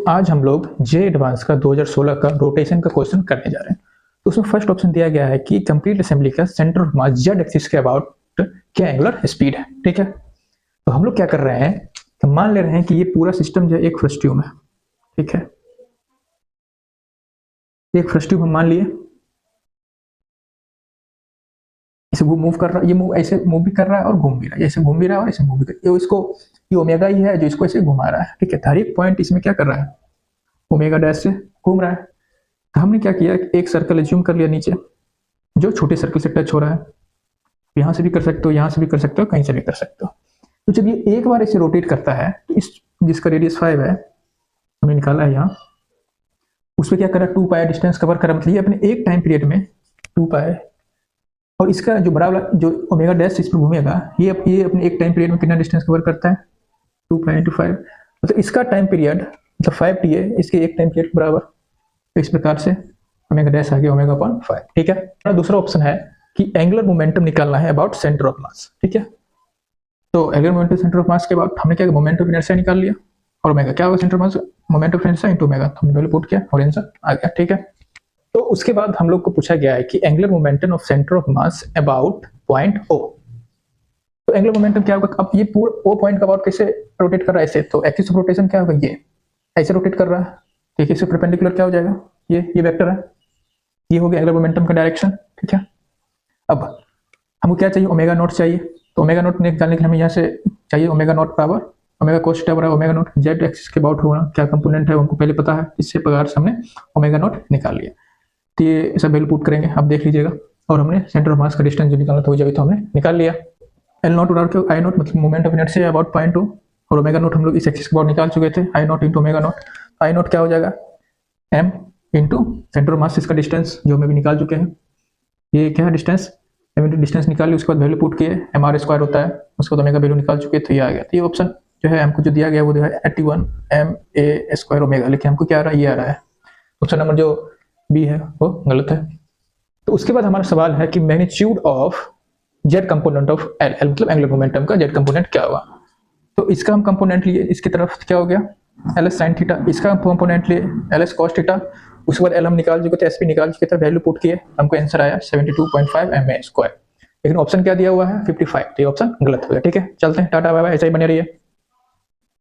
आज हम लोग जे एडवांस का 2016 का रोटेशन का क्वेश्चन करने जा रहे हैं। तो उसमें फर्स्ट ऑप्शन दिया गया है कि कंप्लीट असेंबली का centre of mass Z axis के अबाउट क्या एंगुलर स्पीड है। ठीक है, तो हम लोग क्या कर रहे हैं कि मान ले रहे हैं कि ये पूरा सिस्टम जो है एक फ्रस्ट ट्यूब है। ठीक है, एक फ्रस्ट ट्यूब हम मान लिए, इसे वो मूव कर रहा है, ये मूव ऐसे मूव भी कर रहा है और घूम भी रहा है, ऐसे घूम भी रहा है और ऐसे मूव भी कर रहा है। इसको ये ओमेगा ही है जो इसको ऐसे घुमा रहा है। ठीक है, हर एक पॉइंट इसमें क्या कर रहा है, ओमेगा डैश से घूम रहा है। तो हमने क्या किया, एक सर्कल एज्यूम कर लिया नीचे जो छोटे सर्कल से टच हो रहा है। यहां से भी कर सकते हो, यहां से भी कर सकते हो, कहीं से भी कर सकते हो। तो जब ये एक बार इसे रोटेट करता है तो इस जिसका रेडियस 5 है हमने निकाला है यहाँ, उस पर क्या करा, 2 पाई डिस्टेंस कवर करा। मतलब ये अपने एक टाइम पीरियड में 2 पाई, और इसका जो बड़ा वाला जो ओमेगा डैश इस पर घूमेगा ये अपने एक टाइम पीरियड में कितना डिस्टेंस कवर करता है, 2 पाई इंटू 5। मतलब इसका टाइम पीरियड मतलब 5t है, इसके एक टाइम पीरियड के बराबर। तो इस प्रकार से ओमेगा डैश आ गया ओमेगा अपॉन 5। ठीक है, दूसरा ऑप्शन है कि एंगुलर मोमेंटम निकालना है अबाउट सेंटर ऑफ मास। ठीक है, तो एंगुलर मोमेंटम सेंटर ऑफ मास के बाद हमने क्या, मोमेंट ऑफ इनर्शिया निकाल लिया और ओमेगा क्या होगा, centre of mass moment of inertia into omega. तो हमने वैल्यू पुट किया और आंसर आ गया। ठीक है, तो उसके बाद हम लोग को पूछा गया है कि angular momentum of centre of mass about point O. तो एंगुलर मोमेंटम क्या होगा, अब ये पूरा ओ पॉइंट का अबाउट कैसे रोटेट कर रहा है ऐसे, तो एक्सिस ऑफ रोटेशन क्या होगा, ये ऐसे रोटेट कर रहा है। देखिए इससे परपेंडिकुलर क्या हो जाएगा, ये वेक्टर है, ये हो गया एंगुलर मोमेंटम का डायरेक्शन। ठीक है, अब हमको क्या चाहिए, ओमेगा नोट चाहिए। तो ओमेगा नोट निकालने के लिए हमें यहाँ से चाहिए ओमेगा नोट बराबर ओमेगा कोस थीटा बराबर ओमेगा नोट जेड एक्सिस के अबाउट होगा, क्या कंपोनेंट है हमको पहले पता है, इससे प्रकार से हमने ओमेगा नोट निकाल लिया। तो ये सब वैल्यू पुट करेंगे, आप देख लीजिएगा। और हमने सेंटर ऑफ मास का डिस्टेंस जो निकालना था वो जब तो हमने निकाल लिया। एल नोट उड़ा के आई नोट मतलब moment of inertia about point two, और ओमेगा नोट हम लोग इस एक्सिस के अबाउट निकाल चुके थे, I naught into omega naught. I naught क्या हो जाएगा, M into centre of mass इसका डिस्टेंस जो हमें भी निकाल चुके हैं। ये क्या है डिस्टेंस, एम इंटू डिस्टेंस निकाल ली, उसके बाद वैल्यू पुट किए, एम आर स्क्वायर होता है, उसके बाद ओमेगा वैल्यू निकाल चुके, तो ये आ गया। तो ये ऑप्शन जो है हमको जो दिया गया वो है 81 एम ए स्क्वायर ओमेगा, लेकिन हमको क्या आ रहा है, ये आ रहा है। ऑप्शन नंबर जो बी है वो गलत है। तो उसके बाद हमारा सवाल है कि magnitude of Z component of L, L मतलब एंगुलर मोमेंटम का जेड कंपोनेंट क्या हुआ। तो इसका हम कंपोनेंट लिए, इसकी तरफ क्या हो गया एल एस साइन थीटा, इसका कंपोनेंट लिए एल एस कॉस थीटा। उसके बाद एल हम निकाल चुके थे, एस पी निकाल चुके थे, वैल्यू पुट किए, हमको आंसर आया 72.5 एम ए स्क्वायर। लेकिन ऑप्शन क्या दिया हुआ है 55, तो ये ऑप्शन गलत हो गया। ठीक है, चलते हैं, टाटा बाय बाय, ऐसा ही बने रहिए।